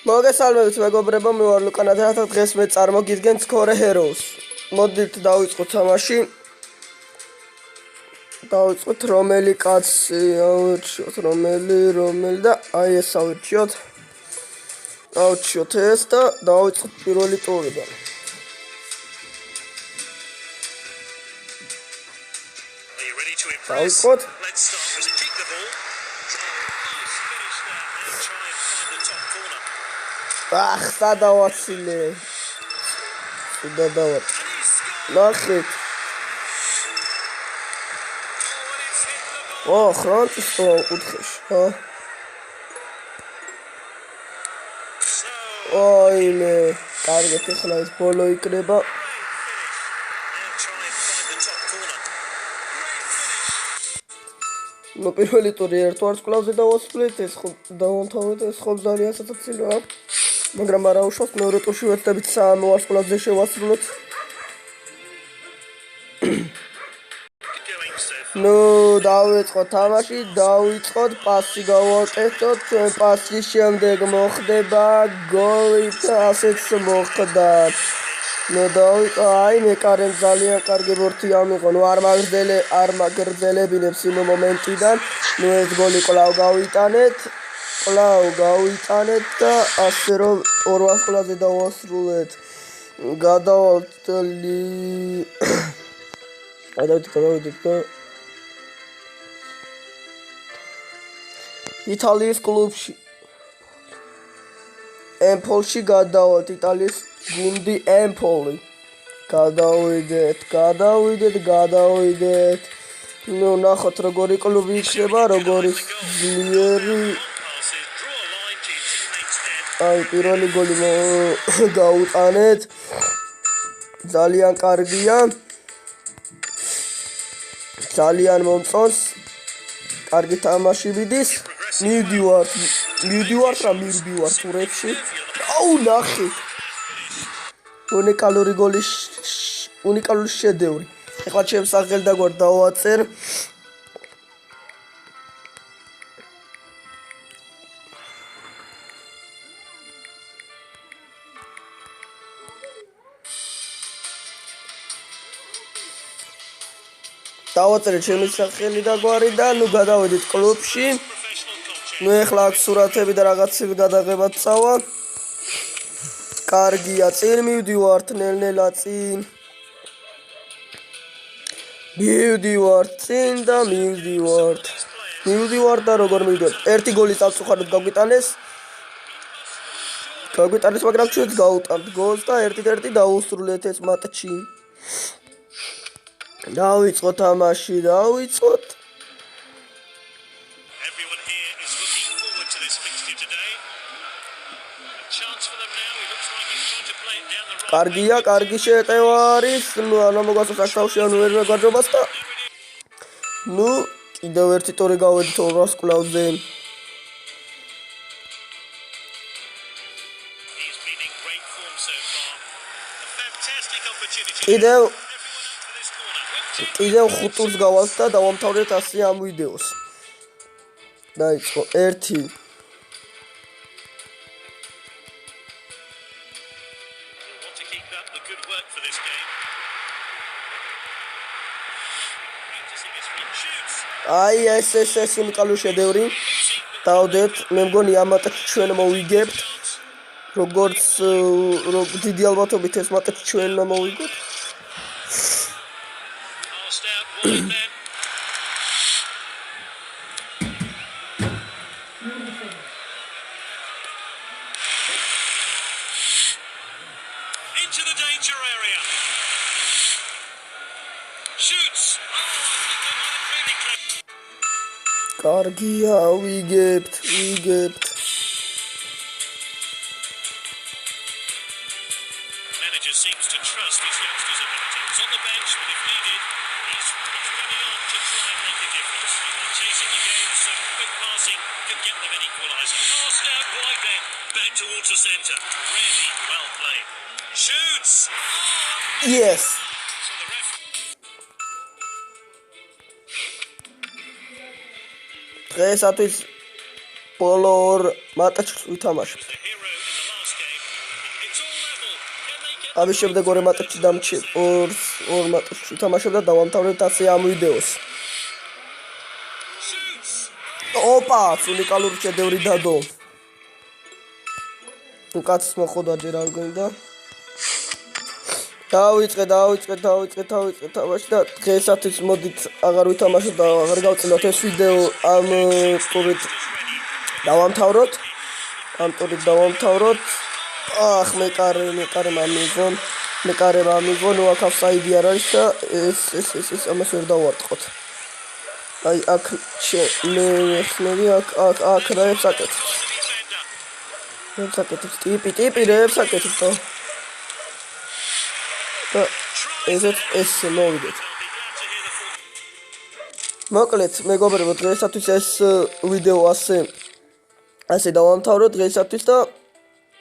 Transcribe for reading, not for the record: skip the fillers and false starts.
მოგესალმებით მეგობრებო, მე ვარ ლუკა ნათათა, დღეს მე წარმოგიდგენ Score Heroes. მოდით დავიწყოთ თამაში. დავიწყოთ რომელი კაცი ავირჩიოთ, რომელი და აი ეს ავირჩიოთ. ავირჩიოთ ეს და დავიწყოთ პირველი ტურიდან. დავიწყოთ. სადავაცილე. სადავაც. ნახეთ. ხრონტის კუთხეში, ხო? ოიმე, კარგად ახლა ეს ბოლო იქნება. ნუ პირველი ტური ერთ ვარსკვლავზე დავასრულეთ, ეს ხო დავამთავრეთ, ეს ხო ძალიან სასაცილოა. მაგრამ არა უშავს მეორე ტურში ვერცდებით 3 ვარსკვლავზე შევასრულოთ. ნუ დავიწყოთ თამაში, დავიწყოთ პასი გავაკეთოთ, ჩვენ პასის შემდეგ მოხდება გოლი და ასეც მოხდა. ნუ დავიწყო, აი მეკარემ ძალიან კარგი ბორთი ამიღო, ნუ არ მაგრძელებინებს იმ მომენტიდან, ნუ ეს გოლი კვლავ გავიტანეთ და ასე რომ ორ ვარსკვლავზე დავასრულეთ. გადავალთ გადავიდეთ და იტალიის კლუბში ემპოლში გადავალთ, იტალიის გუნდი ემპოლი. გადავიდეთ. ნუ ნახოთ როგორი კლუბი იქნება, როგორი ძლიერი. აი პირველი გოლი გაუტანეთ. ძალიან კარგია. ძალიან მომწონს. კარგი თამაში მიდის. მივდივართ ტურებში. აუ ნახეთ. უნიკალური გოლი, უნიკალური შედევრი. ეხლა ჩემს სახელდაგვარ დავაწერ. დავაწერე ჩემი სახელი და გვარი და ნუ გადავედით კლუბში. ნუ ეხლა აქ სურათები და რაღაცები გადაღებად წავა. კარგია, წინ მივდივართ, ნელ-ნელა წინ. მივდივართ და როგორ მივდივართ. ერთი გოლი წავწუხაროთ გაგვიტანეს, მაგრამ ჩვენც გავუტანთ გოლს და 1-1 დაუსრულეთ ეს მატჩი. დავიწყოთ თამაში, კარგია, კარგი შეტევა არის. ნუ არ მოგასწრებს აშშავშია ნუ ერმა გაჯობას და ნუ კიდევ ერთი ტური გავედით ორ ვარსკვლავზე. კიდევ 5 ტურს გავალთ და დავამთავრეთ ასე ამ ვიდეოს. დაიწყო 1. აი ეს უნიკალური შედევრი. დავდეთ, მე მგონი ამ მატჩს ჩვენ მოვიგებთ. როგორც დიდი ალბათობით ეს მატჩი ჩვენ მოვიგოთ. Into the danger area. Shoots. კარგია, ვიგებთ. Manager seems to trust his youngsters' abilities. On the bench, but if needed, he's running on to try and make a difference. Chasing the game, so quick passing can get them an equaliser. Passed out wide then, back towards the centre. Really well played. Shoots. Yes. So the ref. დღეისათვის ბოლო ორ მატჩს ვითამაშებთ. ამის შემდეგ ორ მატჩში ორ მატჩში თამაშობდა და დავამთავრეთ ასე ამ ვიდეოს. ოპა, უნიკალური შედევრი დადო. უკაც მოხდა ჯერ არ გვინდა. დავიწყე თამაში და დღეისათვის მოდით აღარ ვითამაშოთ და აღარ გავწილოთ ეს ვიდეო ამ ტურით დავამთავროთ. ახ მეკარე მამიგონ უაქავს საიდი არ არის და ეს ამას ვერ დავარტყოთ. აი აქ მე ხმები აქ რაებს აკეთებს. ტიპი რაებს აკეთებს და ეს მოვიდეთ. მოკლედ მეგობრებო დღეისათვის ეს ვიდეო ასე დავამთავროთ დღეისათვის და